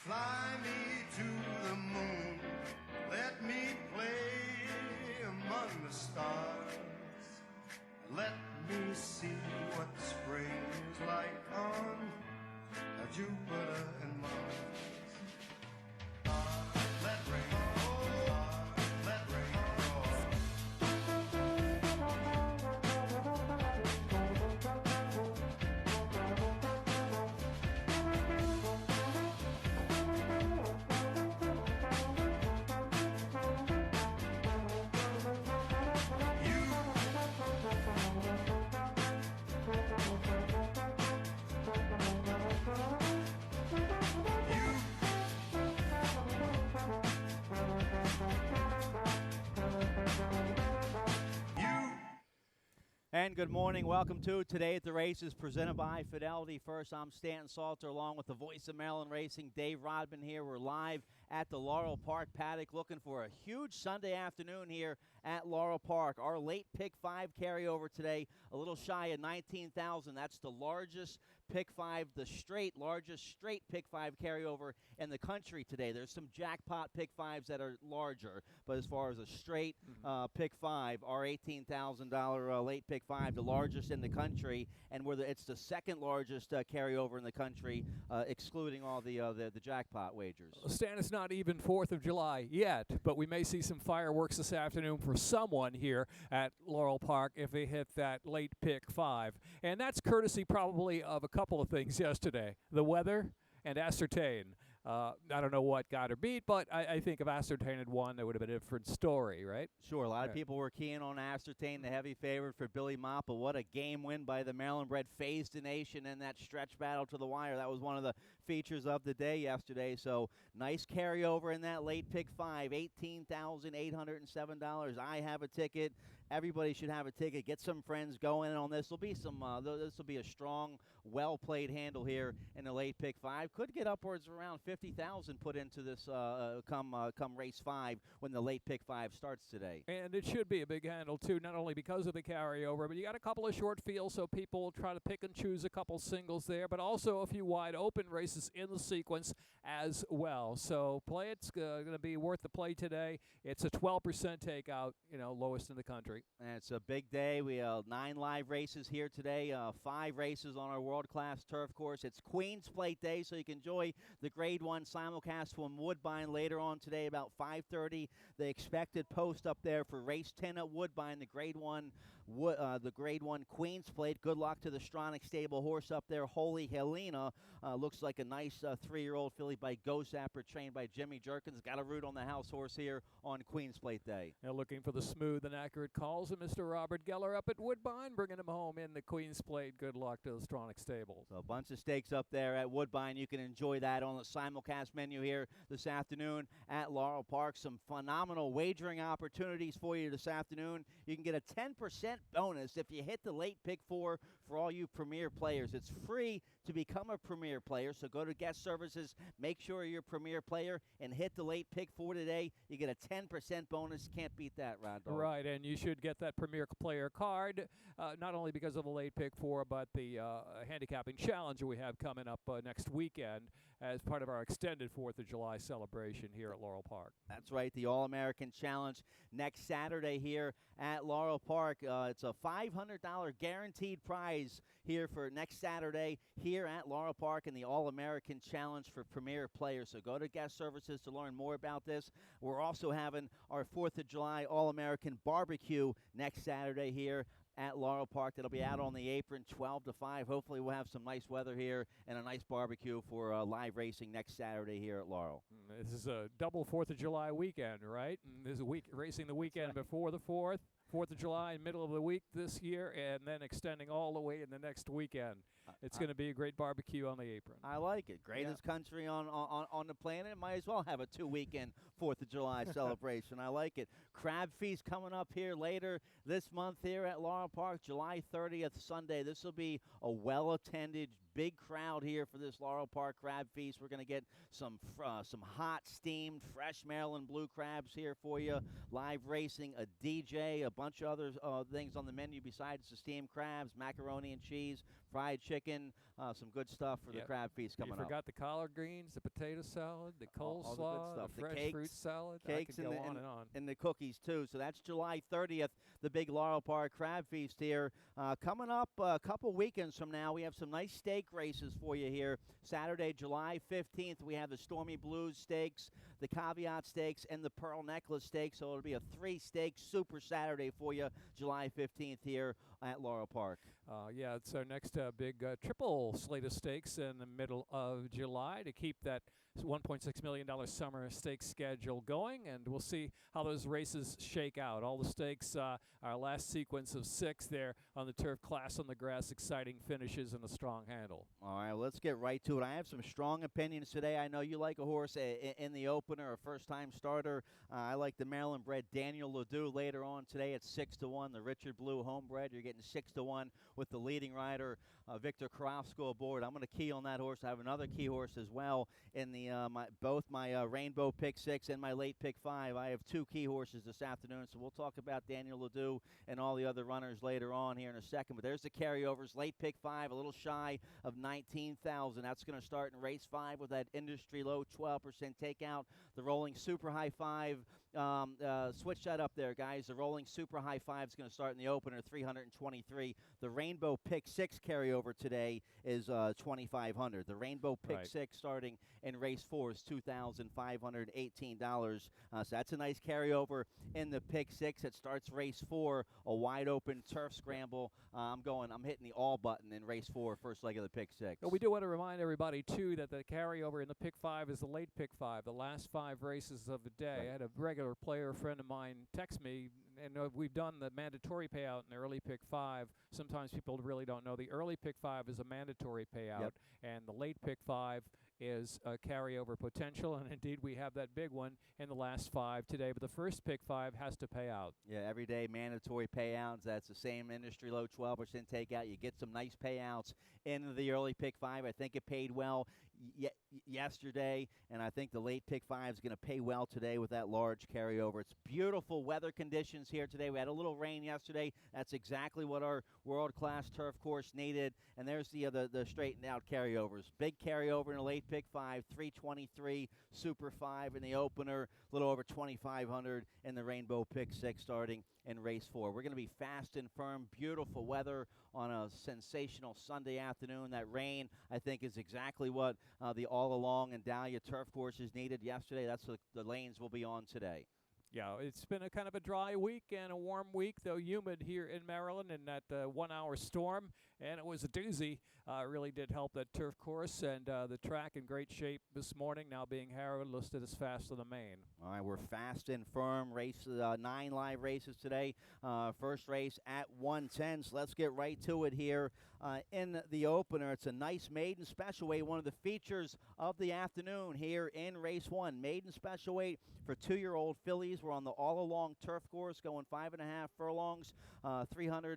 Fly me to the moon, let me play among the stars. Let me see what spring is like on Jupiter and Mars. Let rain fall, let rain And good morning. Welcome to Today at the Races, presented by Fidelity First. I'm Stanton Salter, along with the voice of Maryland Racing, Dave Rodman here. We're live at the Laurel Park paddock, looking for a huge Sunday afternoon here at Laurel Park. Our late pick 5 carryover today, a little shy of 19,000. That's the largest pick 5, the largest straight pick 5 carryover in the country today. There's some jackpot pick 5s that are larger, but as far as a straight pick 5, our $18,000 late pick 5, the largest in the country, and it's the second largest carryover in the country, excluding all the jackpot wagers. Stan, it's not even 4th of July yet, but we may see some fireworks this afternoon for someone here at Laurel Park if they hit that late pick 5. And that's courtesy probably of a couple of things yesterday: the weather and Ascertain. I don't know what got her beat, but I think if Ascertain had won, there would have been a different story, right? Sure, a lot of people were keen on Ascertain, the heavy favorite for Billy Mott, but what a game win by the Maryland-bred Phased Nation in that stretch battle to the wire. That was one of the features of the day yesterday, so nice carryover in that late pick 5, $18,807. I have a ticket. Everybody should have a ticket. Get some friends going on this. This will be a strong, well-played handle here in the late pick 5. Could get upwards of around 50,000 put into this come race 5 when the late pick 5 starts today. And it should be a big handle, too, not only because of the carryover, but you got a couple of short fields, so people will try to pick and choose a couple singles there, but also a few wide open races in the sequence as well. So play it's going to be worth the play today. It's a 12% takeout, lowest in the country. And it's a big day. We have 9 live races here today, 5 races on our world-class turf course. It's Queen's Plate Day, so you can enjoy the Grade 1 simulcast from Woodbine later on today about 5:30. The expected post up there for race 10 at Woodbine, the Grade 1 Queen's Plate. Good luck to the Stronach stable horse up there, Holy Helena. Looks like a nice 3-year-old filly by Go Zapper, trained by Jimmy Jerkins. Got a root on the house horse here on Queen's Plate Day. Now looking for the smooth and accurate calls of Mr. Robert Geller up at Woodbine, bringing him home in the Queen's Plate. Good luck to the Stronach stables. So a bunch of stakes up there at Woodbine. You can enjoy that on the simulcast menu here this afternoon at Laurel Park. Some phenomenal wagering opportunities for you this afternoon. You can get a 10% bonus if you hit the late pick 4 for all you Premier players. It's free to become a Premier player, so go to Guest Services, make sure you're a Premier player, and hit the late pick 4 today. You get a 10% bonus. Can't beat that, Rod Dog. Right, and you should get that Premier player card, not only because of the late pick 4, but the handicapping challenger we have coming up next weekend as part of our extended 4th of July celebration here at Laurel Park. That's right, the All-American Challenge next Saturday here at Laurel Park. It's a $500 guaranteed prize here for next Saturday here at Laurel Park in the All-American Challenge for Premier players. So go to Guest Services to learn more about this. We're also having our 4th of July All-American Barbecue next Saturday here at Laurel Park. That'll be out on the apron 12 to 5. Hopefully we'll have some nice weather here and a nice barbecue for live racing next Saturday here at Laurel. This is a double 4th of July weekend, right? And this is racing the weekend before the 4th. 4th of July, middle of the week this year, and then extending all the way in the next weekend. It's going to be a great barbecue on the apron. I like it. Greatest country on the planet. Might as well have a 2-weekend 4th of July celebration. I like it. Crab Feast coming up here later this month here at Laurel Park, July 30th, Sunday. This will be a well-attended, big crowd here for this Laurel Park Crab Feast. We're going to get some hot, steamed, fresh Maryland blue crabs here for you. Live racing, a DJ, a bunch of other things on the menu besides the steamed crabs, macaroni and cheese, fried chicken, some good stuff for the Crab Feast coming up. You forgot the collard greens, the potato salad, the coleslaw, the fresh cakes, fruit salad. Cakes I could go on and on. And the cookies, too. So that's July 30th, the big Laurel Park Crab Feast here. Coming up a couple weekends from now, we have some nice steak races for you here. Saturday, July 15th, we have the Stormy Blues Stakes, the Caveat Stakes, and the Pearl Necklace Stakes. So it'll be a 3-stake Super Saturday for you, July 15th here at Laurel Park. It's our next big triple slate of stakes in the middle of July to keep that $1.6 million summer stakes schedule going, and we'll see how those races shake out. All the stakes, our last sequence of 6 there on the turf, class on the grass, exciting finishes and a strong handle. All right, let's get right to it. I have some strong opinions today. I know you like a horse in the opener, a first-time starter. I like the Maryland-bred Daniel Ledoux later on today at 6-1. The Richard Blue homebred, you're getting 6-1 with the leading rider, Victor Karofsky aboard. I'm going to key on that horse. I have another key horse as well in the both my Rainbow Pick 6 and my late Pick 5. I have 2 key horses this afternoon, so we'll talk about Daniel Ledoux and all the other runners later on here in a second. But there's the carryovers. Late Pick 5, a little shy of 19,000. That's going to start in race 5 with that industry low 12% takeout. The Rolling Super High 5. Switch that up there, guys. The Rolling Super High 5 is going to start in the opener, 323. The Rainbow Pick 6 carryover today is 2,500. The Rainbow Pick 6 starting in race 4 is $2,518. So that's a nice carryover in the Pick 6. It starts race 4, a wide open turf scramble. I'm hitting the all button in race 4, first leg of the Pick 6. But we do want to remind everybody, too, that the carryover in the Pick 5 is the late Pick 5, the last 5 races of the day. Right. I had a regular player friend of mine text me, and we've done the mandatory payout in the early Pick 5. Sometimes people really don't know the early Pick 5 is a mandatory payout, and the late Pick 5 is a carryover potential, and indeed we have that big one in the last 5 today. But the first Pick 5 has to pay out. Yeah, everyday mandatory payouts. That's the same industry low 12% takeout. You get some nice payouts in the early Pick 5. I think it paid well yesterday, and I think the late Pick 5 is going to pay well today with that large carryover. It's beautiful weather conditions here today. We had a little rain yesterday. That's exactly what our world-class turf course needed. And there's the straightened-out carryovers. Big carryover in the late Pick 5, 323, Super 5 in the opener, a little over 2,500 in the Rainbow Pick 6 starting in race 4. We're going to be fast and firm, beautiful weather on a sensational Sunday afternoon. That rain, I think, is exactly what the all-along and Dahlia turf courses needed yesterday. That's what the lanes will be on today. Yeah, it's been a kind of a dry week and a warm week, though humid here in Maryland, and that 1-hour storm, and it was a doozy. Really did help that turf course, and the track in great shape this morning, now being Harrod listed as fast on the main. All right, we're fast and firm. 9 live races today. First race at 110, so let's get right to it here. In the opener, it's a nice maiden special weight, one of the features of the afternoon here in race 1. Maiden special weight for 2-year-old fillies. We're on the all-along turf course, going 5.5 furlongs, a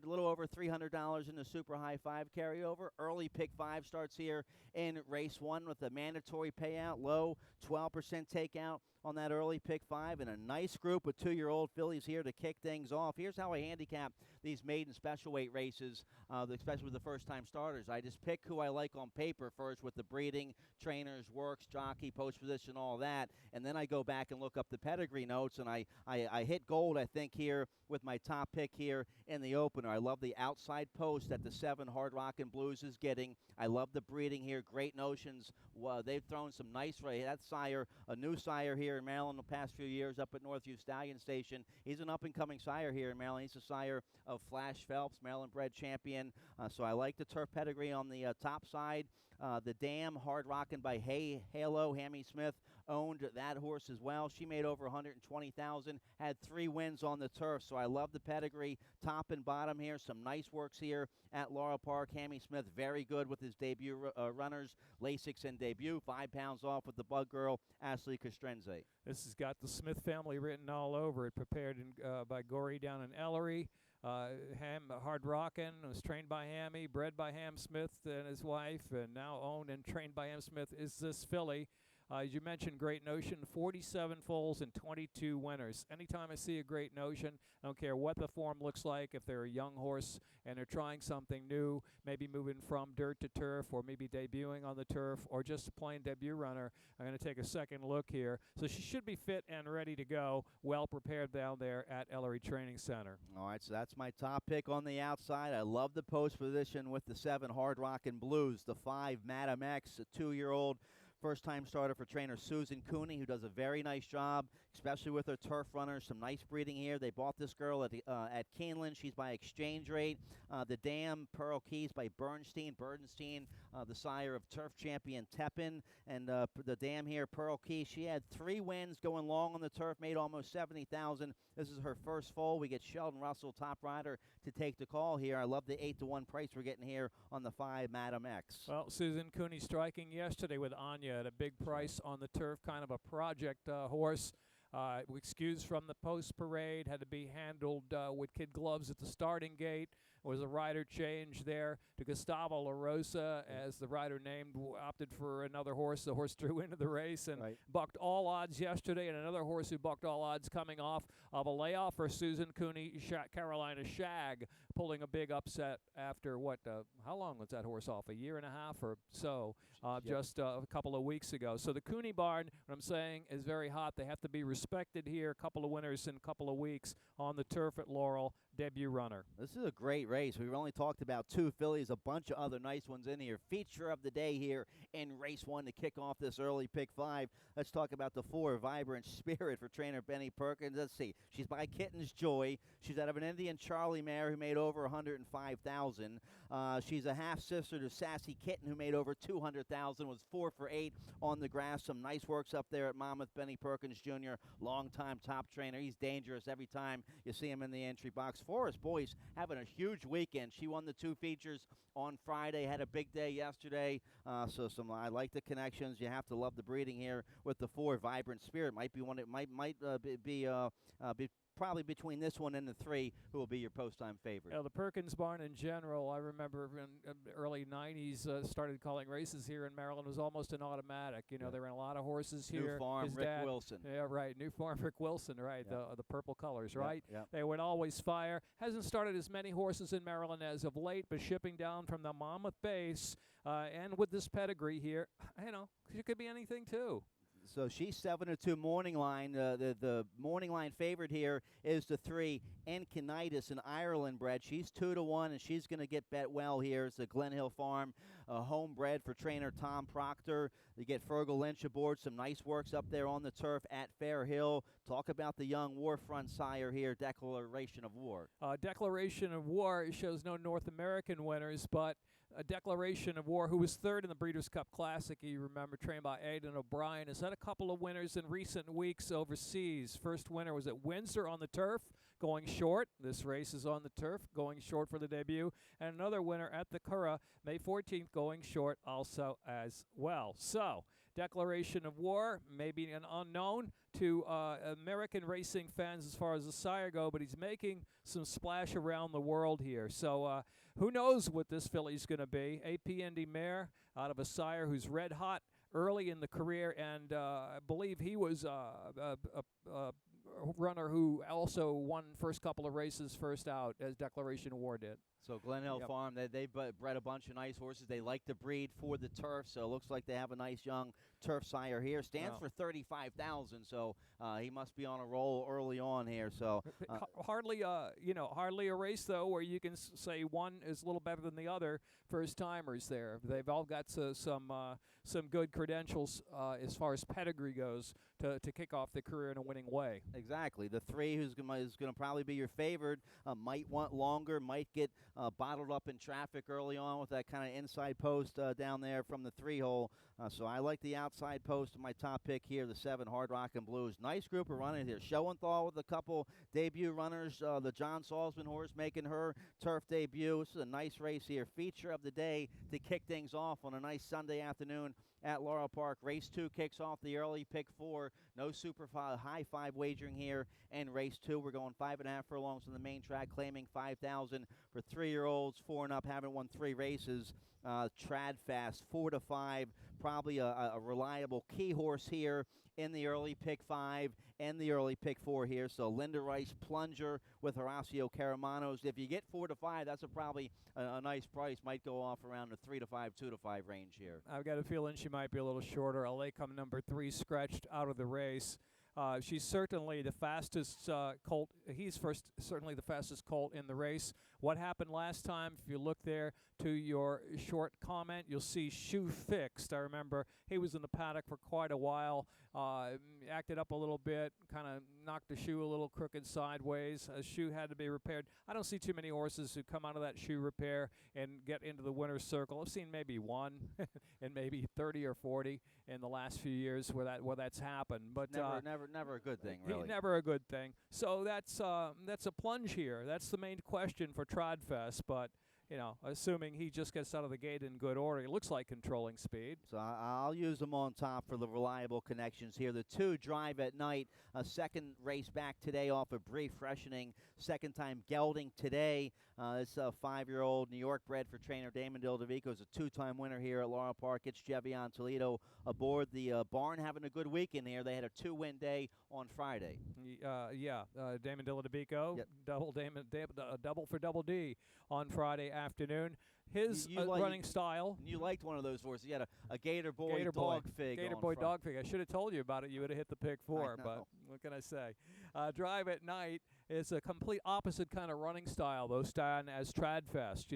little over $300 in the Super High 5 carryover. Early Pick 5 starts here in race 1 with a mandatory payout, low 12% takeout on that early Pick 5, and a nice group of 2-year-old fillies here to kick things off. Here's how I handicap these maiden special weight races, especially with the first-time starters. I just pick who I like on paper first with the breeding, trainers, works, jockey, post position, all that, and then I go back and look up the pedigree notes, and I hit gold, I think, here with my top pick here in the opener. I love the outside post that the 7 Hard Rockin' Blues is getting. I love the breeding here. Great notions. They've thrown some nice that sire, a new sire here in Maryland the past few years up at Northview Stallion Station. He's an up-and-coming sire here in Maryland. He's a sire of Flash Phelps, Maryland-bred champion. So I like the turf pedigree on the top side. The Dam, Hard Rockin' by Halo, Hammy Smith, owned that horse as well. She made over $120,000, had 3 wins on the turf. So I love the pedigree, top and bottom here. Some nice works here at Laurel Park. Hammy Smith, very good with his debut runners, Lasix and debut. 5 pounds off with the Bug Girl, Ashley Castrenze. This has got the Smith family written all over it, prepared by Gory down in Ellery. Hard Rockin' was trained by Hammy, bred by Ham Smith and his wife, and now owned and trained by Ham Smith, is this filly. As you mentioned, Great Notion, 47 foals and 22 winners. Anytime I see a Great Notion, I don't care what the form looks like, if they're a young horse and they're trying something new, maybe moving from dirt to turf or maybe debuting on the turf or just a plain debut runner, I'm going to take a second look here. So she should be fit and ready to go, well prepared down there at Ellery Training Center. All right, so that's my top pick on the outside. I love the post position with the 7 Hard Rockin' Blues, the 5 Madam X, a 2-year-old. First-time starter for trainer Susan Cooney, who does a very nice job, especially with her turf runners. Some nice breeding here. They bought this girl at Keeneland. She's by exchange rate. The Dam Pearl Keys by Bernstein. The sire of turf champion Tepin. And the Dam here, Pearl Keys, she had 3 wins going long on the turf, made almost $70,000. This is her first foal. We get Sheldon Russell, top rider, to take the call here. I love the 8-1 price we're getting here on the 5 Madam X. Well, Susan Cooney striking yesterday with Anya at a big price on the turf, kind of a project horse. Excused from the post parade, had to be handled with kid gloves at the starting gate. Was a rider change there to Gustavo La Rosa, as the rider named opted for another horse. The horse drew into the race and bucked all odds yesterday, and another horse who bucked all odds coming off of a layoff for Susan Cooney, Carolina Shag, pulling a big upset after how long was that horse off? A year and a half or so, just a couple of weeks ago. So the Cooney barn, what I'm saying, is very hot. They have to be respected here. A couple of winners in a couple of weeks on the turf at Laurel. Debut runner. This is a great race. We've only talked about 2 fillies, a bunch of other nice ones in here. Feature of the day here in race 1 to kick off this early pick 5. Let's talk about the 4 Vibrant Spirit for trainer Benny Perkins. Let's see. She's by Kitten's Joy. She's out of an Indian Charlie mare who made over $105,000. She's a half sister to Sassy Kitten, who made over $200,000. Was 4 for 8 on the grass. Some nice works up there at Monmouth. Benny Perkins Jr., longtime top trainer. He's dangerous every time you see him in the entry box. Forest Boyce having a huge weekend. She won the 2 features on Friday, had a big day yesterday. I like the connections. You have to love the breeding here with the 4 Vibrant Spirit. Might be one. It might be probably between this one and the 3, who will be your post-time favorite. The Perkins barn in general, I remember in the early 90s, started calling races here in Maryland. It was almost an automatic. There ran a lot of horses here. New Farm, His Rick dad, Wilson. Yeah, right. New Farm, Rick Wilson, right. Yeah. The purple colors, right? Yeah. They would always fire. Hasn't started as many horses in Maryland as of late, but shipping down from the Monmouth base, and with this pedigree here, she could be anything too. So she's 7-2 morning line. The morning line favorite here is the 3 Encinitas, an Ireland bred. She's 2-1, and she's going to get bet well here. It's the Glen Hill Farm, homebred for trainer Tom Proctor. You get Fergal Lynch aboard. Some nice works up there on the turf at Fair Hill. Talk about the young Warfront sire here, Declaration of War. Declaration of War shows no North American winners, but a Declaration of War, who was 3rd in the Breeders' Cup Classic, you remember, trained by Aidan O'Brien, has had a couple of winners in recent weeks overseas. First winner was at Windsor on the turf, going short. This race is on the turf, going short for the debut. And another winner at the Curragh, May 14th, going short also as well. So, Declaration of War, maybe an unknown to American racing fans as far as the sire go, but he's making some splash around the world here. So who knows what this filly's going to be. AP Indy mare out of a sire who's red hot early in the career, and I believe he was a runner who also won first couple of races first out, as Declaration of War did. So Glen Hill Farm, they've bred a bunch of nice horses. They like to breed for the turf, so it looks like they have a nice young turf sire here. Stands for $35,000, so he must be on a roll early on here. So hardly a race though where you can say one is a little better than the other. First timers there, they've all got some good credentials as far as pedigree goes to kick off their career in a winning way. Exactly. The 3 who's going to probably be your favorite might want longer, might get bottled up in traffic early on with that kind of inside post down there from the 3-hole. So I like the outside post of my top pick here, the 7 Hard Rockin' Blues. Nice group of runners here. Schoenthal with a couple debut runners. The John Salzman horse making her turf debut. This is a nice race here. Feature of the day to kick things off on a nice Sunday afternoon at Laurel Park. Race 2 kicks off the early pick 4. No high 5 wagering here in race 2. We're going 5.5 furlongs on the main track, claiming 5,000 for 3-year-olds, 4 and up. Haven't won 3 races. Trad Fast, 4 to 5. Probably a reliable key horse here in the early pick 5 and the early pick 4 here. So Linda Rice Plunger with Horacio Caramanos. If you get 4 to 5, that's probably a nice price. Might go off around the 3 to 5, 2 to 5 range here. I've got a feeling she might be a little shorter. LA come number 3, scratched out of the race. She's certainly the fastest colt. He's certainly the fastest colt in the race. What happened last time, if you look there to your short comment, you'll see Shoe Fixed. I remember he was in the paddock for quite a while, acted up a little bit, kind of knocked the shoe a little crooked sideways. A shoe had to be repaired. I don't see too many horses who come out of that shoe repair and get into the winner's circle. I've seen maybe one and maybe 30 or 40 in the last few years where that's happened. But never a good thing, really. Never a good thing. So that's a plunge here. That's the main question for Trodfest. But assuming he just gets out of the gate in good order, it looks like controlling speed. So I'll use them on top for the reliable connections here. The 2 Drive at Night, a second race back today off a brief freshening. Second time gelding today. This 5-year-old New York bred for trainer Damon Dildovico is a 2-time winner here at Laurel Park. It's Jevion Toledo aboard the barn, having a good weekend here. They had a 2-win day on Friday. Damon Dildovico, Yep. double for Double D on Friday afternoon. His running style. You liked one of those horses. You had a Gator Boy Dog Fig. Gator Boy Dog Fig. I should have told you about it. You would have hit the pick 4, but what can I say? Drive at Night is a complete opposite kind of running style, though, style as Tradfest.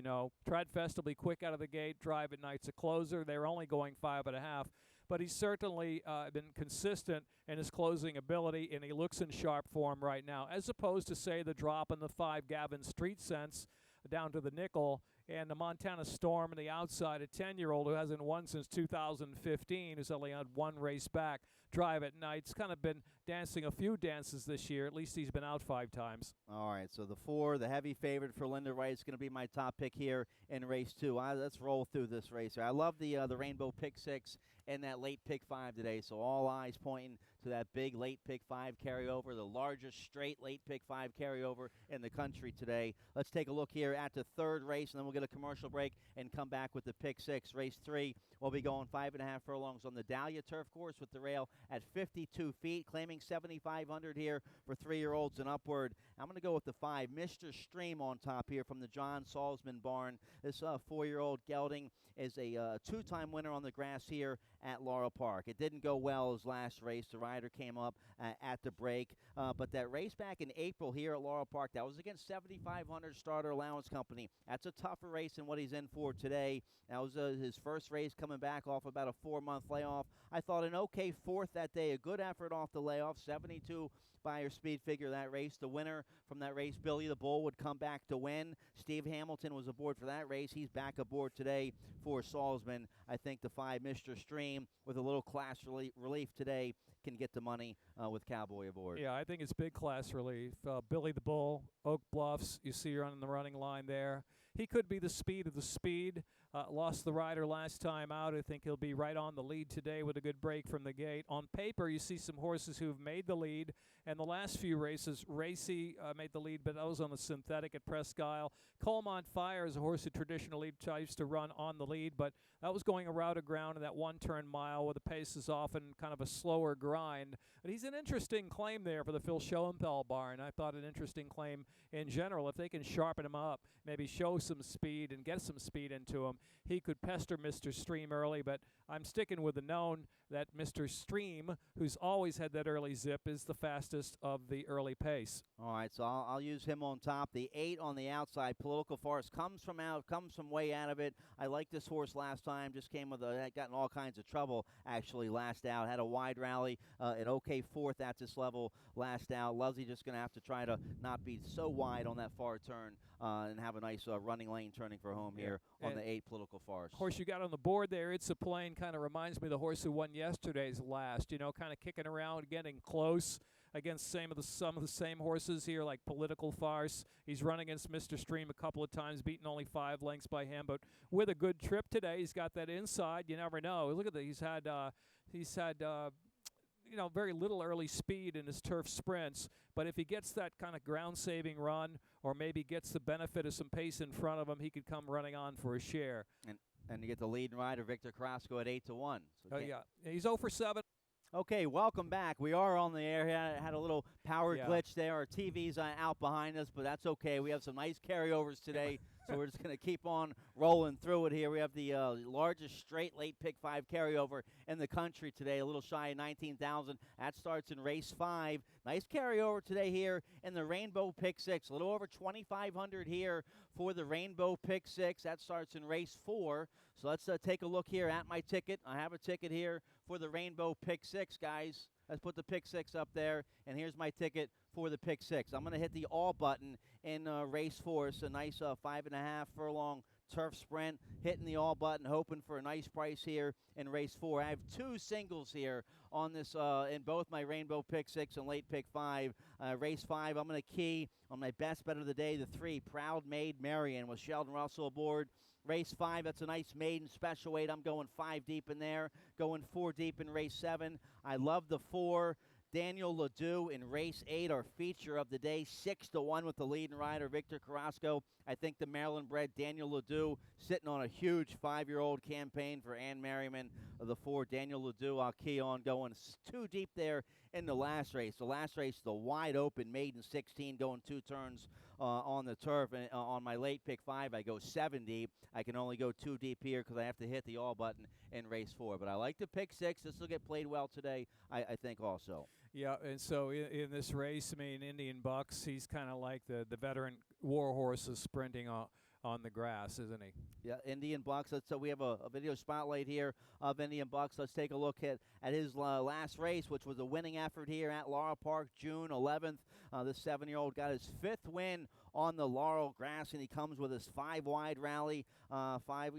Tradfest will be quick out of the gate. Drive at Night's a closer. They're only going 5.5. But he's certainly been consistent in his closing ability, and he looks in sharp form right now, as opposed to, say, the drop in the 5 Gavin Street Sense down to the nickel, and the Montana Storm on the outside, a 10-year-old who hasn't won since 2015, who's only had 1 race back. Drive at Night's kind of been dancing a few dances this year. At least he's been out 5 times. All right, so the 4, the heavy favorite for Linda Rice, is going to be my top pick here in race 2. Let's roll through this race. I love the Rainbow pick 6 and that late pick 5 today, so all eyes pointing to that big late pick 5 carryover, the largest straight late pick 5 carryover in the country today. Let's take a look here at the 3rd race, and then we'll get a commercial break and come back with the pick 6. Race 3, we'll be going 5.5 furlongs on the Dahlia turf course with the rail at 52 feet, claiming 7,500 here for 3-year-olds and upward. I'm going to go with the 5, Mr. Stream on top here from the John Salzman barn. This 4-year-old gelding is a 2-time winner on the grass here at Laurel Park. It didn't go well his last race. The rider came up at the break. But that race back in April here at Laurel Park, that was against 7,500 Starter Allowance Company. That's a tougher race than what he's in for today. That was his first race coming back off about a 4-month layoff. I thought an okay 4th that day, a good effort off the layoff, 72 by your speed figure that race. The winner from that race, Billy the Bull, would come back to win. Steve Hamilton was aboard for that race. He's back aboard today for Salzman. I think the 5, Mr. Stream, with a little class relief today, can get the money with Cowboy aboard. Yeah, I think it's big class relief. Billy the Bull, Oak Bluffs, you see her on the running line there. He could be the speed of the speed. Lost the rider last time out. I think he'll be right on the lead today with a good break from the gate. On paper, you see some horses who've made the lead. And the last few races, Racy made the lead, but that was on the synthetic at Presque Isle. Colmont Fire is a horse who traditionally tries to run on the lead, but that was going a route of ground in that 1-turn mile where the pace is often kind of a slower grind. But he's an interesting claim there for the Phil Schoenthal barn. I thought an interesting claim in general. If they can sharpen him up, maybe show some speed and get some speed into him, he could pester Mr. Stream early. But I'm sticking with the known that Mr. Stream, who's always had that early zip, is the fastest of the early pace. All right, so I'll use him on top. The 8 on the outside, Political Force, comes from way out of it. I liked this horse last time. Just came with got in all kinds of trouble actually last out. Had a wide rally, an okay 4th at this level last out. Luzzy just going to have to try to not be so wide on that far turn and have a nice running lane turning for home here on the 8, Political Force. Horse you got on the board there, It's a Plane, kind of reminds me of the horse who won yesterday's last. Kind of kicking around, getting close. against some of the same horses here, like Political Farce. He's run against Mr. Stream a couple of times, beaten only 5 lengths by him, but with a good trip today. He's got that inside. You never know. Look at that. He's had very little early speed in his turf sprints, but if he gets that kind of ground-saving run or maybe gets the benefit of some pace in front of him, he could come running on for a share. And you get the leading rider, Victor Carrasco, at 8-1. So Yeah, he's 0 for 7. Okay, welcome back. We are on the air. Had a little power Yeah. glitch there. Our TV's out behind us, but that's okay. We have some nice carryovers today, so we're just going to keep on rolling through it here. We have the largest straight late pick 5 carryover in the country today, a little shy of 19,000. That starts in race 5. Nice carryover today here in the Rainbow Pick 6. A little over 2,500 here for the Rainbow Pick 6. That starts in race 4. So let's take a look here at my ticket. I have a ticket here for the Rainbow Pick 6, guys. Let's put the Pick 6 up there, and here's my ticket for the Pick 6. I'm going to hit the all button in race 4. It's a nice 5.5 furlong turf sprint, hitting the all button, hoping for a nice price here in race 4. I have 2 singles here on this in both my Rainbow Pick 6 and late Pick 5. Race 5, I'm going to key on my best bet of the day, the 3, Proud Maid Marion, with Sheldon Russell aboard. Race 5, that's a nice maiden special weight. I'm going 5 deep in there, going 4 deep in race 7. I love the 4, Daniel Ledoux in race 8, our feature of the day, 6-1 with the leading rider, Victor Carrasco. I think the Maryland-bred Daniel Ledoux sitting on a huge 5-year-old campaign for Ann Merriman of the 4, Daniel Ledoux. I'll key on going 2 deep there in the last race. The last race, the wide open maiden 16, going 2 turns on the turf. And on my late pick 5, I go 7 deep. I can only go 2 deep here because I have to hit the all button in race 4. But I like the pick 6. This will get played well today, I think also. Yeah, and so in this race, I mean, Indian Bucks, he's kind of like the veteran war horses sprinting on the grass, isn't he? Yeah, Indian Bucks. So we have a video spotlight here of Indian Bucks. Let's take a look at his last race, which was a winning effort here at Laurel Park, June 11th. This 7-year-old got his 5th win on the Laurel grass, and he comes with his 5-wide rally, 5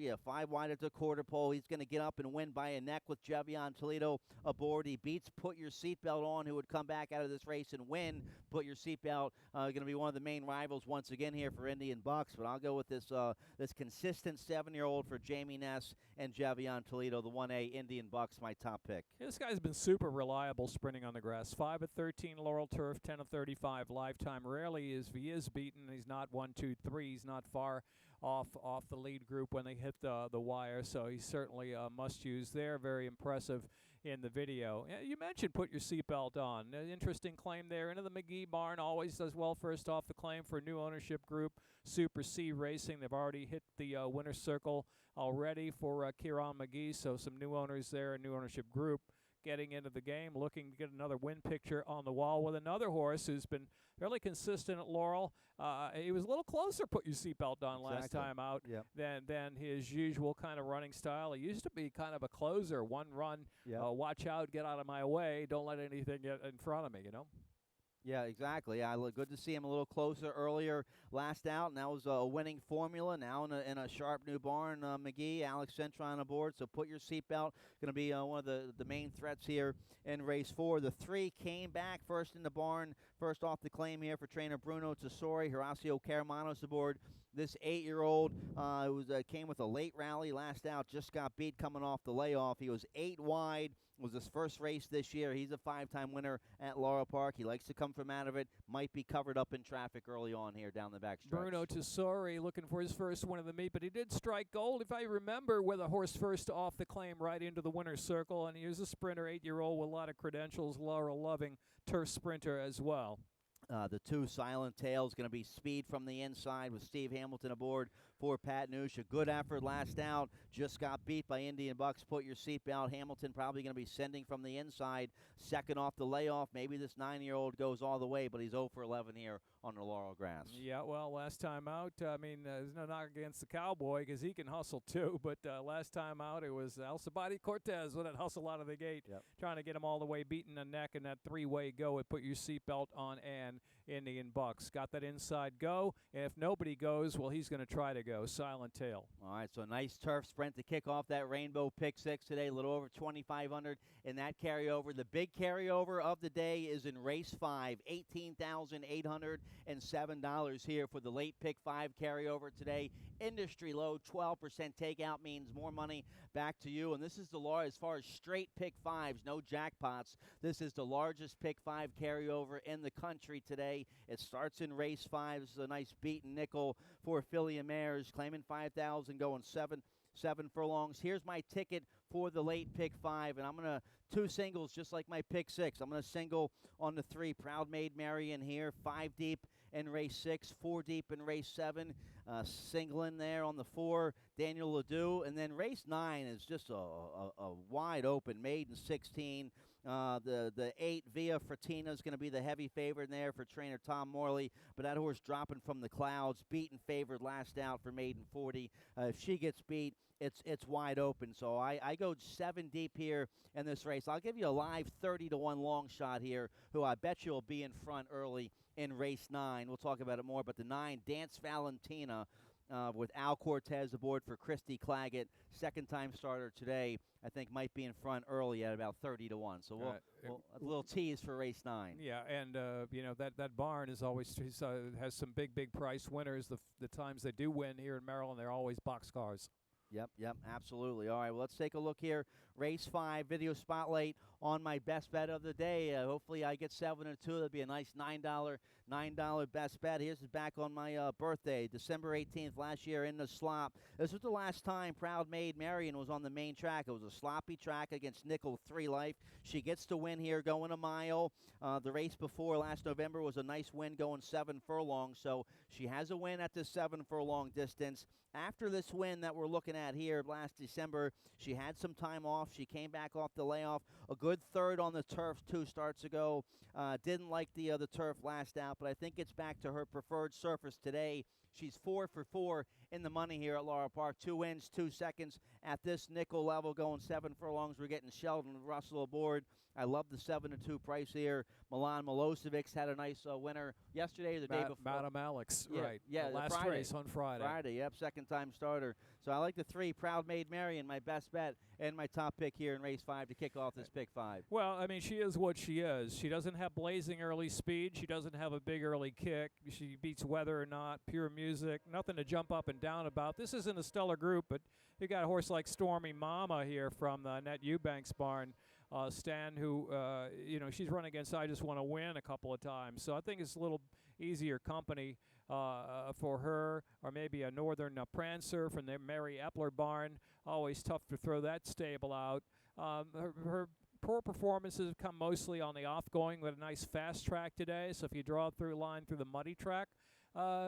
wide at the quarter pole. He's going to get up and win by a neck with Javion Toledo aboard. He beats Put Your Seatbelt On, who would come back out of this race and win. Put Your Seatbelt, going to be one of the main rivals once again here for Indian Bucks, but I'll go with this consistent 7-year-old for Jamie Ness and Javion Toledo, the 1A Indian Bucks, my top pick. Yeah, this guy's been super reliable sprinting on the grass. 5 of 13 Laurel turf, 10 of 35 lifetime. Rarely is he is beaten. He's not 1, 2, 3. He's not far off the lead group when they hit the wire. So he's certainly a must use there. Very impressive in the video. You mentioned Put Your Seatbelt On. An interesting claim there. Into the McGee barn, always does well first off the claim for a new ownership group, Super C Racing. They've already hit the winner's circle already for Kieran McGee, so some new owners there, a new ownership group getting into the game, looking to get another win picture on the wall with another horse who's been fairly consistent at Laurel. He was a little closer, Put Your Seatbelt On last time out than his usual kind of running style. He used to be kind of a closer, one run, watch out, get out of my way, don't let anything get in front of me, you know? Yeah, exactly. Good to see him a little closer earlier last out, and that was a winning formula. Now in a sharp new barn, McGee, Alex Centron aboard, so Put Your Seatbelt. Going to be one of the main threats here in race 4. The 3 came back first in the barn, first off the claim here for trainer Bruno Tessori, Horacio Caramanos aboard. This 8-year-old came with a late rally last out, just got beat coming off the layoff. He was 8 wide, was his first race this year. He's a 5-time winner at Laurel Park. He likes to come from out of it, might be covered up in traffic early on here down the back stretch. Bruno Tessori looking for his first win of the meet, but he did strike gold, if I remember, with a horse first off the claim right into the winner's circle, and here's a sprinter, 8-year-old with a lot of credentials, Laurel-loving turf sprinter as well. The 2 Silent Tails going to be speed from the inside with Steve Hamilton aboard for Pat Noosh. A good effort last out. Just got beat by Indian Bucks. Put Your Seatbelt. Hamilton probably going to be sending from the inside. Second off the layoff. Maybe this 9-year-old goes all the way, but he's 0 for 11 here on the Laurel grass. Yeah, well, last time out, I mean, there's no knock against the Cowboy because he can hustle too, but last time out it was Alcibiade Cortez with that hustle out of the gate, trying to get him all the way, beating the neck in that 3-way go with Put Your Seatbelt On Indian Bucks. Got that inside go, and if nobody goes, well, he's going to try to go. Silent tail. All right, so nice turf sprint to kick off that Rainbow Pick 6 today, a little over 2,500 in that carryover. The big carryover of the day is in race 5, $18,807 here for the late Pick 5 carryover today. Industry low, 12% takeout means more money back to you. And this is the law as far as straight Pick 5s, no jackpots. This is the largest Pick 5 carryover in the country today. It starts in race 5. This is a nice beaten nickel for Philly Mares, claiming 5,000, going seven furlongs. Here's my ticket for the late Pick 5, and I'm going to two singles just like my Pick 6. I'm going to single on the 3, Proud Maid Marian here, 5 deep in race 6, 4 deep in race 7, single in there on the 4, Daniel Ledoux, and then race 9 is just a wide open maiden 16. The 8, Via Fratina, is going to be the heavy favorite in there for trainer Tom Morley, but that horse dropping from the clouds, beaten favored last out for maiden 40. If she gets beat, it's wide open. So I go 7 deep here in this race. I'll give you a live 30-1 long shot here, who I bet you will be in front early in race 9. We'll talk about it more, but the 9, Dance Valentina, with Al Cortez aboard for Christy Claggett, second-time starter today, I think might be in front early at about 30-1. So we'll a little tease for race 9. Yeah, and that barn is always has some big price winners. The times they do win here in Maryland, they're always boxcars. Yep, absolutely. All right, well, let's take a look here. Race 5, video spotlight on my best bet of the day. Hopefully I get 7 or 2. That'd be a nice $9 best bet. Here's it back on my birthday, December 18th last year in the slop. This was the last time Proud Maid Marian was on the main track. It was a sloppy track against Nickel 3 Life. She gets to win here going a mile. The race before last November was a nice win going 7 furlongs, so she has a win at the 7 furlong distance. After this win that we're looking at here last December, she had some time off. She came back off the layoff. A good third on the turf 2 starts ago. Didn't like the turf last out, but I think it's back to her preferred surface today. She's 4 for 4 in the money here at Laurel Park. 2 wins, 2 seconds at this nickel level, going 7 furlongs. We're getting Sheldon Russell aboard. I love the 7-2 price here. Milan Milosevic's had a nice winner yesterday or the day before. Madam Alex, yeah, right. Yeah, the last Friday. race on Friday. Yep, second-time starter. So I like the 3, Proud Maid Marian, my best bet, and my top pick here in race 5 to kick off this Pick 5. Well, I mean, she is what she is. She doesn't have blazing early speed. She doesn't have a big early kick. She beats weather or not, pure music, nothing to jump up and down about. This isn't a stellar group, but you got a horse like Stormy Mama here from the Annette Eubanks barn. Stan, who, she's run against I Just Want to Win a couple of times. So I think it's a little easier company for her, or maybe a Northern Prancer from the Mary Epler barn. Always tough to throw that stable out. Her poor performances have come mostly on the off-going with a nice fast track today. So if you draw through line through the muddy track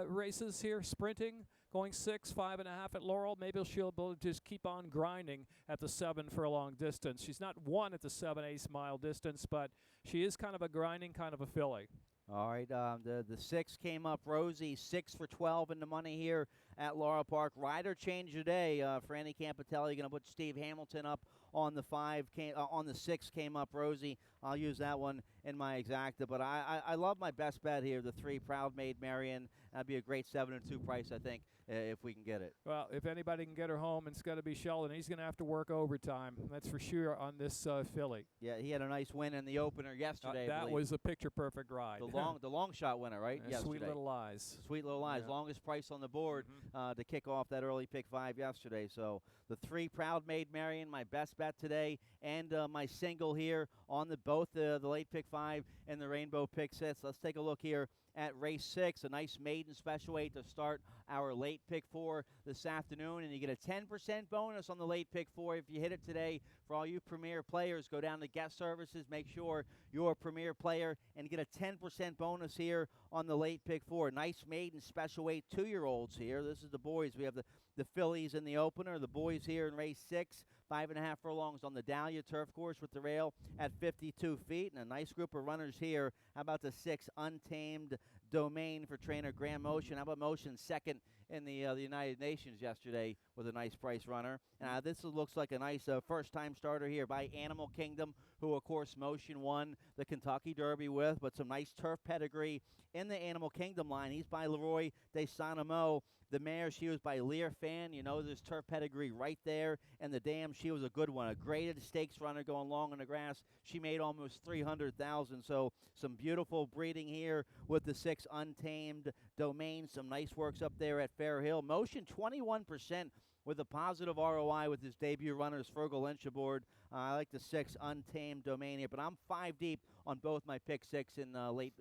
races here, sprinting, going 6, 5.5 at Laurel, maybe she'll be able to just keep on grinding at the 7 furlong distance. She's not won at the 7/8 mile distance, but she is kind of a grinding kind of a filly. All right, the 6 came up. Rosie, 6 for 12 in the money here at Laurel Park. Rider change today. Franny Campitelli going to put Steve Hamilton up on the 5. On the 6 came up Rosie. I'll use that one in my exacta. But I love my best bet here, the 3, Proud Maid Marian. That'd be a great 7-2 price, I think, if we can get it. Well, if anybody can get her home, it's going to be Sheldon. He's going to have to work overtime. That's for sure on this filly. Yeah, he had a nice win in the opener yesterday. That was a picture-perfect ride. The long shot winner, right? Sweet yesterday. Little Lies. Sweet Little Lies, Yeah. longest price on the board to kick off that early Pick 5 yesterday. So the 3, Proud Maid Marian, my best bet today, and my single here on both the late Pick 5 and the Rainbow Pick 6. Let's take a look here at race 6, a nice maiden special weight to start our late Pick 4 this afternoon, and you get a 10% bonus on the late Pick 4 if you hit it today. For all you Premier players, go down to guest services, make sure you're a Premier player, and get a 10% bonus here on the late Pick 4. Nice maiden special weight 2-year-olds here. This is the boys. We have the fillies in the opener, the boys here in race 6. 5.5 furlongs on the Dahlia turf course with the rail at 52 feet. And a nice group of runners here. How about the 6, Untamed Domain for trainer Graham Motion. How about Motion second in the United Nations yesterday with a nice price runner. This looks like a nice first-time starter here by Animal Kingdom, who, of course, Motion won the Kentucky Derby with, but some nice turf pedigree in the Animal Kingdom line. He's by Leroy de Saint-Amand. The mare, she was by Lear Fan. You know, there's turf pedigree right there. And the dam, she was a good one. A graded stakes runner going long in the grass. She made almost $300,000. So some beautiful breeding here with the 6 Untamed Domain. Some nice works up there at Fair Hill. Motion 21% with a positive ROI with his debut runners, Fergal Lynch aboard. I like the 6 Untamed Domain here, but I'm 5 deep on both my pick 6 and late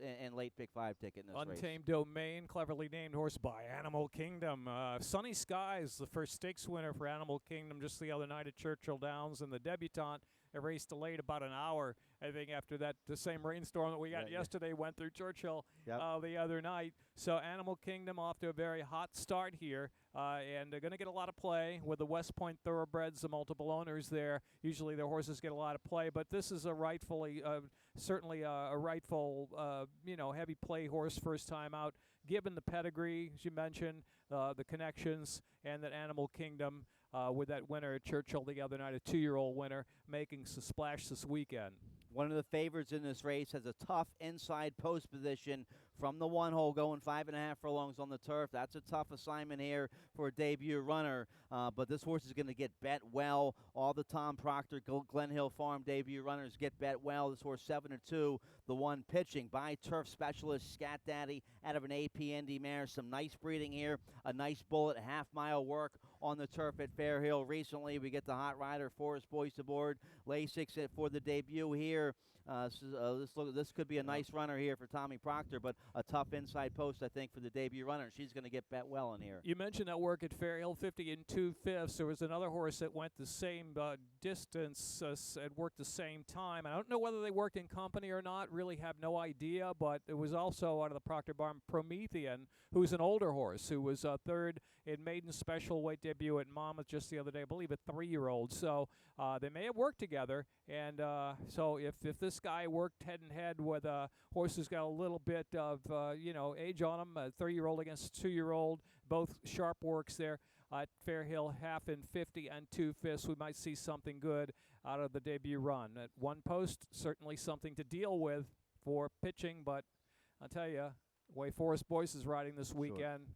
pick 5 ticket in this race. Untamed Domain, cleverly named horse by Animal Kingdom. Sunny Skies, the first stakes winner for Animal Kingdom just the other night at Churchill Downs, and the debutante. A race delayed about an hour, I think, after that the same rainstorm that we got yesterday went through Churchill the other night. So Animal Kingdom off to a very hot start here, and they're going to get a lot of play with the West Point Thoroughbreds, the multiple owners there. Usually their horses get a lot of play, but this is a rightfully, certainly a rightful, heavy play horse first time out, given the pedigree, as you mentioned, the connections, and that Animal Kingdom with that winner at Churchill the other night, a 2-year-old winner, making a splash this weekend. One of the favorites in this race has a tough inside post position from the 1 hole, going 5.5 furlongs on the turf. That's a tough assignment here for a debut runner, but this horse is going to get bet well. All the Tom Proctor, Glen Hill Farm debut runners get bet well. This horse 7-2, the 1 pitching by turf specialist Scat Daddy out of an APND mare. Some nice breeding here, a nice bullet, half-mile work on the turf at Fair Hill recently. We get the hot rider Forest Boyce aboard. Lasix for the debut here. This could be a nice runner here for Tommy Proctor, but a tough inside post, I think, for the debut runner. She's going to get bet well in here. You mentioned that work at Fair Hill, 50 2/5. There was another horse that went the same distance and worked the same time. I don't know whether they worked in company or not, really have no idea, but it was also out of the Proctor barn, Promethean, who's an older horse, who was third in maiden special weight debut at Monmouth just the other day, I believe a 3-year-old. So they may have worked together, and so if this guy worked head-and-head with a horse who's got a little bit of, age on him, a 3-year-old against a 2-year-old, both sharp works there at Fair Hill, half in 50 2/5. We might see something good out of the debut run. At 1 post, certainly something to deal with for pitching, but I'll tell you, the way Forest Boyce is riding this weekend,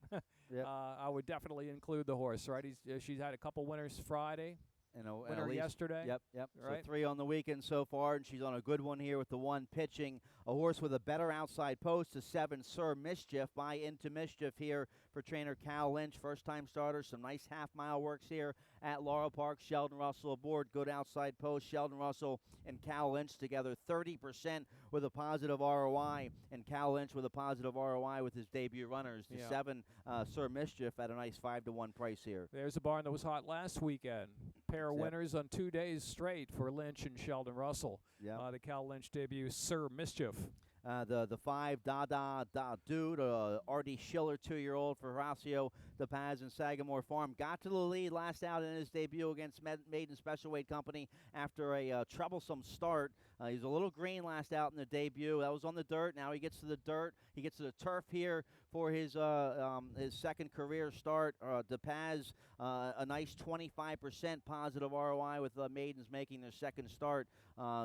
I would definitely include the horse, right? She's had a couple winners Friday. Winner yesterday. Yep. Right. So 3 on the weekend so far, and she's on a good one here with the 1 pitching. A horse with a better outside post, a 7, Sir Mischief, by Into Mischief here for trainer Cal Lynch. First-time starter, some nice half-mile works here at Laurel Park. Sheldon Russell aboard, good outside post. Sheldon Russell and Cal Lynch together, 30% with a positive ROI, and Cal Lynch with a positive ROI with his debut runners. The 7, Sir Mischief, at a nice 5-1 price here. There's a barn that was hot last weekend. Pair of winners on 2 days straight for Lynch and Sheldon Russell. The Cal Lynch debut, Sir Mischief. The 5, Da Dude, R.D. Schiller, 2-year-old for Horacio De Paz and Sagamore Farm. Got to the lead last out in his debut against Maiden Special Weight Company after a troublesome start. He was a little green last out in the debut. That was on the dirt. Now he gets to the dirt. He gets to the turf here for his second career start. De Paz, a nice 25% positive ROI with Maidens making their second start.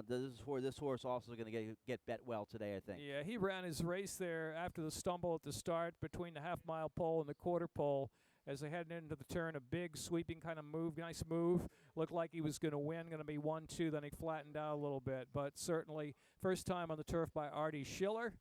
This horse also going to get bet well today, I think. Yeah, he ran his race there after the stumble at the start between the half-mile pole and the quarter pole. As they headed into the turn, a big sweeping kind of move, nice move. Looked like he was going to win, going to be 1-2. Then he flattened out a little bit. But certainly, first time on the turf by R.D. Schiller.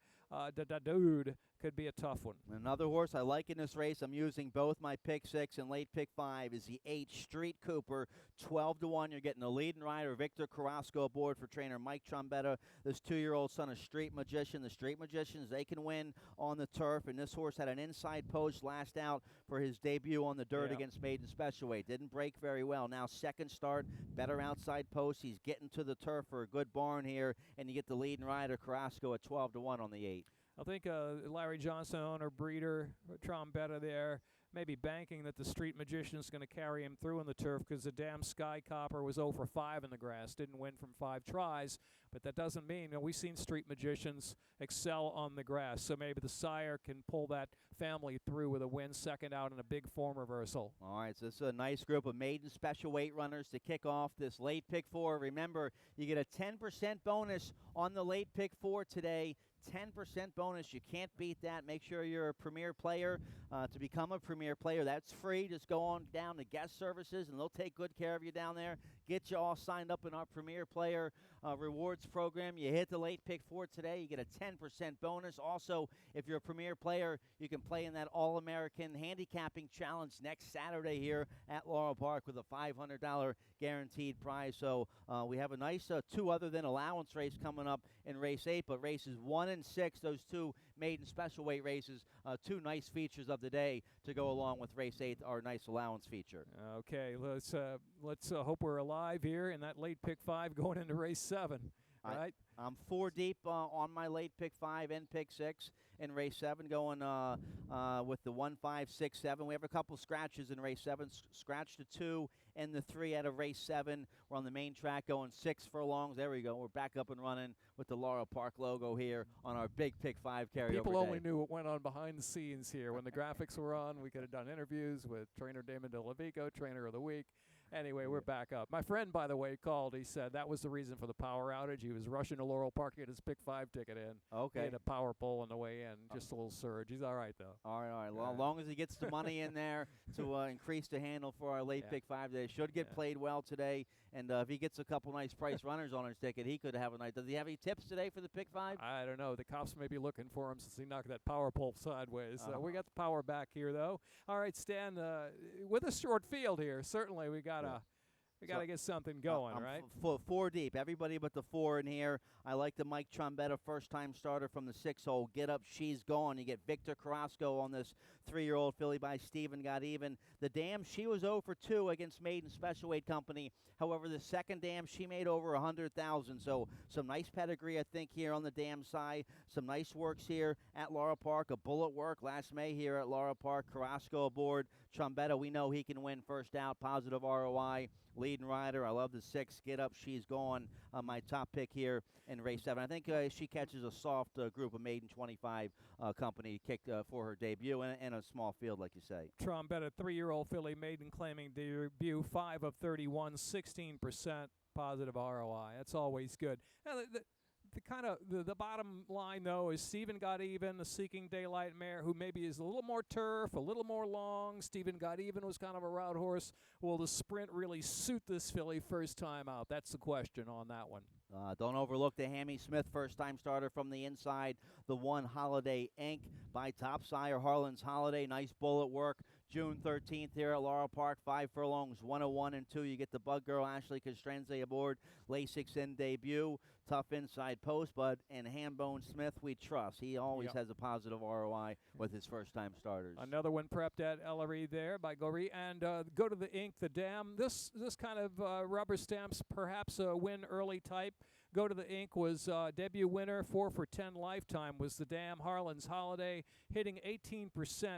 Dude could be a tough one. Another horse I like in this race, I'm using both my pick 6 and late pick 5, is the 8, Street Cooper, 12-1. You're getting the leading rider, Victor Carrasco, aboard for trainer Mike Trombetta. This 2-year-old son of Street Magician. The Street Magicians, they can win on the turf, and this horse had an inside post last out for his debut on the dirt against Maiden Special Weight. Didn't break very well. Now second start, better outside post. He's getting to the turf for a good barn here, and you get the leading rider, Carrasco, at 12-1 on the 8. I think Larry Johnson, owner, breeder, Trombetta there, maybe banking that the Street Magician's going to carry him through in the turf because the damn Sky Copper was 0 for 5 in the grass, didn't win from 5 tries. But that doesn't mean, we've seen Street Magicians excel on the grass. So maybe the sire can pull that family through with a win, second out, in a big form reversal. All right, so this is a nice group of maiden special weight runners to kick off this late pick 4. Remember, you get a 10% bonus on the late pick 4 today. 10% bonus. You can't beat that. Make sure you're a premier player. To become a premier player, that's free. Just go on down to guest services, and they'll take good care of you down there. Get you all signed up in our premier player rewards program. You hit the late pick 4 today, you get a 10% bonus. Also, if you're a premier player, you can play in that All-American Handicapping Challenge next Saturday here at Laurel Park with a $500 guaranteed prize. So we have a nice 2 other than allowance race coming up in race 8, but races 1 and 6, those 2 maiden special weight races, 2 nice features of the day to go along with race 8, our nice allowance feature. Okay, let's hope we're alive here in that late pick 5 going into race 7. Right? I'm 4 deep on my late pick 5 and pick 6 in race 7, going with the 1, 5, 6, 7. We have a couple scratches in race 7. Scratch the 2 and the 3 out of race 7. We're on the main track going 6 furlongs. There we go. We're back up and running with the Laurel Park logo here on our big pick 5 carryover People only day. knew what went on behind the scenes here. When the graphics were on, we could have done interviews with trainer Damon DeLavico, trainer of the week. Anyway, we're back up. My friend, by the way, called. He said that was the reason for the power outage. He was rushing to Laurel Park to get his pick 5 ticket in. Okay. He had a power pole on the way in. Just a little surge. He's all right, though. All right. Well, as long as he gets the money in there to increase the handle for our late pick 5 today, should get played well today. And if he gets a couple nice price runners on his ticket, he could have a night. Does he have any tips today for the pick 5? I don't know. The cops may be looking for him since he knocked that power pole sideways. We got the power back here, though. All right, Stan, with a short field here, certainly we got to... We got to get something going, right? 4 deep. Everybody but the 4 in here. I like the Mike Trombetta first-time starter from the 6 hole. Get up, she's gone. You get Victor Carrasco on this 3-year-old filly by Stephen Got Even. The dam, she was 0 for 2 against Maiden Special Weight Company. However, the second dam, she made over 100,000. So some nice pedigree, I think, here on the dam side. Some nice works here at Laurel Park. A bullet work last May here at Laurel Park. Carrasco aboard. Trombetta, we know he can win first out. Positive ROI. Leading rider. I love the 6. Get up, she's gone. My top pick here in race 7. I think she catches a soft group of Maiden 25 company kicked for her debut and a small field, like you say. Trombetta, 3-year-old filly, maiden claiming debut, 5 of 31, 16% positive ROI. That's always good. Now, the bottom line, though, is Stephen Got Even, the Seeking Daylight mare, who maybe is a little more turf, a little more long. Stephen Got Even was kind of a route horse. Will the sprint really suit this filly first time out? That's the question on that one. Don't overlook the Hammy Smith first-time starter from the inside. The 1 Holiday Inc. by Top Sire Harlan's Holiday. Nice bullet work. June 13th here at Laurel Park. 5 furlongs, 101 and 2. You get the Bug Girl Ashley Castrense aboard. Lasix in debut. Tough inside post, but in Hambone Smith we trust. He always has a positive ROI with his first-time starters. Another one prepped at Ellery there by Goree. And go to the Ink, the Dam. This kind of rubber stamps perhaps a win early type. Go to the Ink was debut winner, 4 for 10 lifetime was the Dam. Harlan's Holiday hitting 18%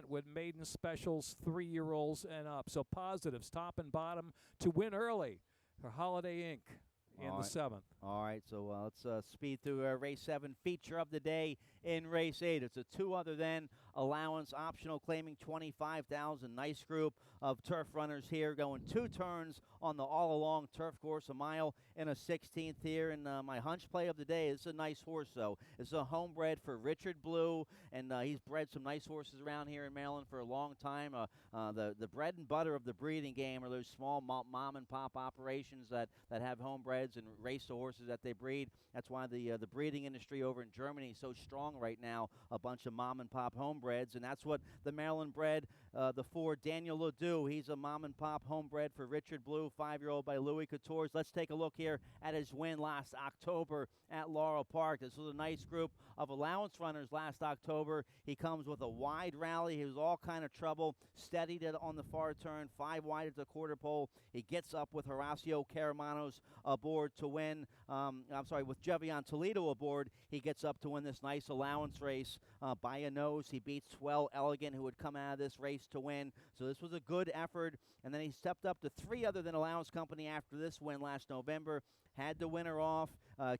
with maiden specials, 3-year-olds and up. So positives, top and bottom to win early for Holiday Inc. in the 7th. All right, so let's speed through race 7 feature of the day in race 8. It's a 2 other than allowance optional claiming 25,000. Nice group of turf runners here going 2 turns on the all-along turf course, a mile and a 16th here. And my hunch play of the day is a nice horse, though. It's a homebred for Richard Blue, and he's bred some nice horses around here in Maryland for a long time. The bread and butter of the breeding game are those small mom-and-pop operations that have homebreds and race the horses that they breed. That's why the breeding industry over in Germany is so strong right now, a bunch of mom-and-pop homebreds, and that's what the Maryland bred, the 4 Daniel Ledoux. He's a mom-and-pop homebred for Richard Blue, 5-year-old by Louis Coutures. Let's take a look here at his win last October at Laurel Park. This was a nice group of allowance runners last October. He comes with a wide rally. He was all kind of trouble, steadied it on the far turn, 5 wide at the quarter pole. He gets up with Horacio Caramanos aboard. aboard to win. With Jevion Toledo aboard, he gets up to win this nice allowance race by a nose. He beats Swell Elegant, who would come out of this race to win. So this was a good effort. And then he stepped up to 3 other than Allowance Company after this win last November. Had the winner off.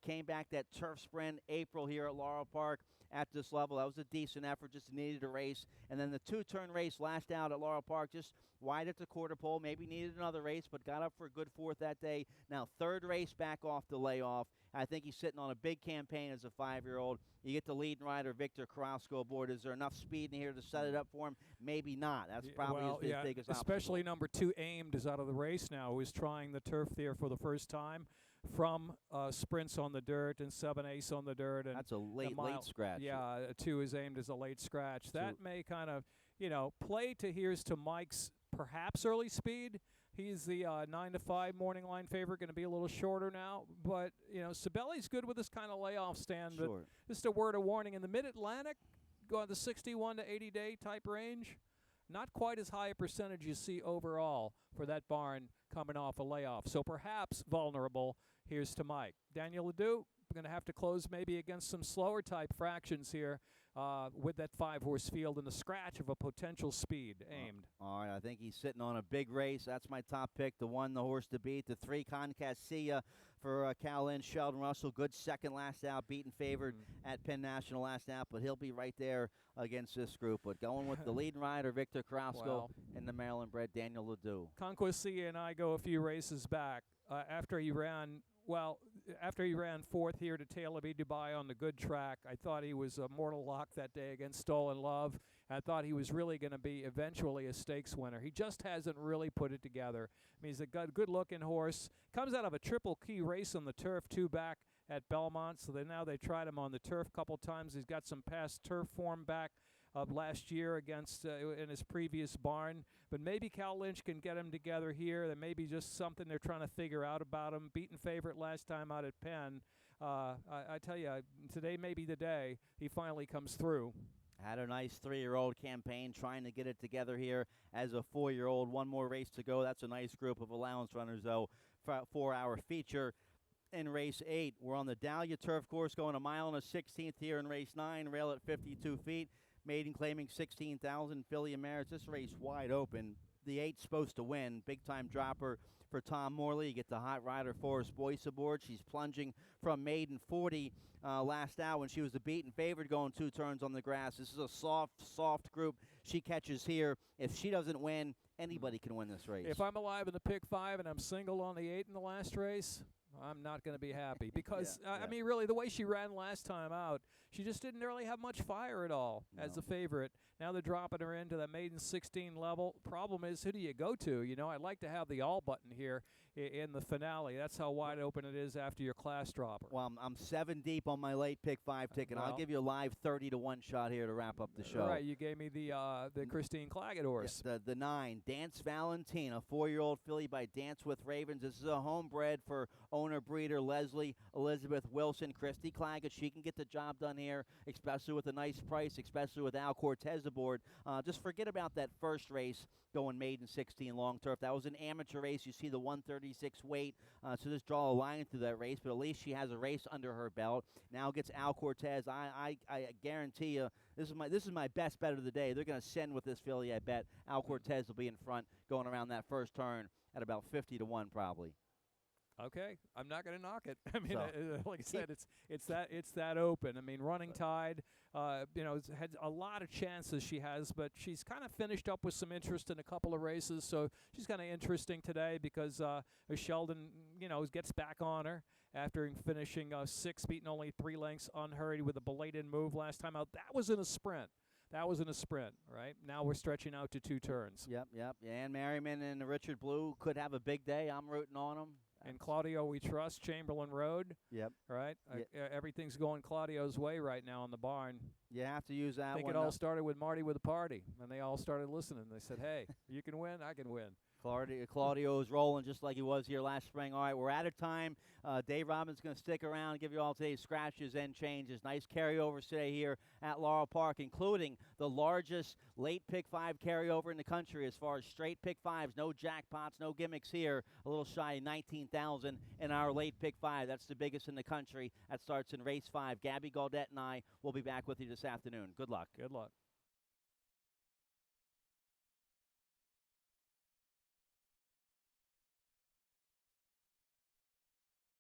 Came back that turf sprint April here at Laurel Park at this level. That was a decent effort, just needed a race. And then the 2-turn race last out at Laurel Park, just wide at the quarter pole. Maybe needed another race, but got up for a good 4th that day. Now, 3rd race back off the layoff. I think he's sitting on a big campaign as a 5-year-old. You get the leading rider, Victor Carrasco, aboard. Is there enough speed in here to set it up for him? Maybe not. That's probably his biggest especially obstacle. number 2, Aimed, is out of the race now, who is trying the turf there for the first time from sprints on the dirt and 7/8 on the dirt. And that's a late scratch. Yeah, 2 is Aimed as a late scratch. That may kind of, play to here's to Mike's perhaps early speed. He's the 9 to 5 morning line favorite, going to be a little shorter now. But, Sabelli's good with this kind of layoff stand. Sure. But just a word of warning, in the Mid-Atlantic, going the 61 to 80-day type range, not quite as high a percentage you see overall for that barn coming off a layoff. So perhaps vulnerable. Here's to Mike. Daniel Ledoux, going to have to close maybe against some slower type fractions here with that 5-horse field and the scratch of a potential speed, Aimed. All right, I think he's sitting on a big race. That's my top pick. The 1, the horse to beat. The 3, Concassia for Cal Lynch. Sheldon Russell, good second last out, beaten favored at Penn National last out, but he'll be right there against this group. But going with the leading rider, Victor Carrasco, and the Maryland-bred Daniel Ledoux. Conquassia and I go a few races back after he ran 4th here to Tail of Dubai on the good track. I thought he was a mortal lock that day against Stolen Love. I thought he was really going to be eventually a stakes winner. He just hasn't really put it together. I mean, he's a good-looking horse. Comes out of a triple key race on the turf, 2 back at Belmont. So now they tried him on the turf a couple times. He's got some past turf form back of last year against in his previous barn. But maybe Cal Lynch can get him together here. There may be just something they're trying to figure out about him. Beaten favorite last time out at Penn. I tell you, today may be the day he finally comes through. Had a nice 3-year-old campaign, trying to get it together here as a 4-year-old. One more race to go. That's a nice group of allowance runners, though, for a 4-hour feature. In race 8, we're on the Dahlia Turf Course, going a mile and a 16th here in race 9. Rail at 52 feet. Maiden claiming 16,000. Filly and Mares. This race wide open. The 8's supposed to win. Big-time dropper for Tom Morley. You get the hot rider Forrest Boyce aboard. She's plunging from maiden 40 last out when she was the beaten favorite going 2 turns on the grass. This is a soft group. She catches here. If she doesn't win, anybody can win this race. If I'm alive in the pick 5 and I'm single on the 8 in the last race, I'm not going to be happy because, I mean, really, the way she ran last time out, she just didn't really have much fire at all as the favorite. Now they're dropping her into that maiden 16 level. Problem is, who do you go to? I'd like to have the all button here in the finale. That's how wide open it is after your class dropper. Well, I'm 7 deep on my late pick 5 ticket. I'll give you a live 30-1 shot here to wrap up the show. All right, you gave me the Christine Claggett horse. Yeah, the 9, Dance Valentine, a 4-year-old filly by Dance with Ravens. This is a homebred for owner-breeder Leslie Elizabeth Wilson. Christy Claggett, she can get the job done here, especially with a nice price, especially with Al Cortez aboard. Just forget about that first race going maiden 16 long turf. That was an amateur race. You see the 136 weight, so just draw a line through that race, but at least she has a race under her belt. Now gets Al Cortez. I guarantee you, this is my best bet of the day. They're going to send with this filly, I bet. Al Cortez will be in front going around that first turn at about 50-1 probably. Okay, I'm not going to knock it. I mean, like I said, it's that open. I mean, Running Tide, had a lot of chances she has, but she's kind of finished up with some interest in a couple of races, so she's kind of interesting today because Sheldon, gets back on her after finishing 6, beating only 3 lengths unhurried with a belated move last time out. That was in a sprint. Right? Now we're stretching out to 2 turns. Yep. Ann Merriman and Richard Blue could have a big day. I'm rooting on them. And Claudio We Trust, Chamberlain Road. Yep. Right? Everything's going Claudio's way right now in the barn. You have to use that one. I think it all started with Marty with a party, and they all started listening. They said, hey, you can win, I can win. Claudio's rolling just like he was here last spring. All right, we're out of time. Dave Robbins going to stick around and give you all today's scratches and changes. Nice carryovers today here at Laurel Park, including the largest late pick 5 carryover in the country as far as straight pick 5s. No jackpots, no gimmicks here. A little shy of 19,000 in our late pick 5. That's the biggest in the country. That starts in race 5. Gabby Gaudette and I will be back with you this afternoon. Good luck. Good luck.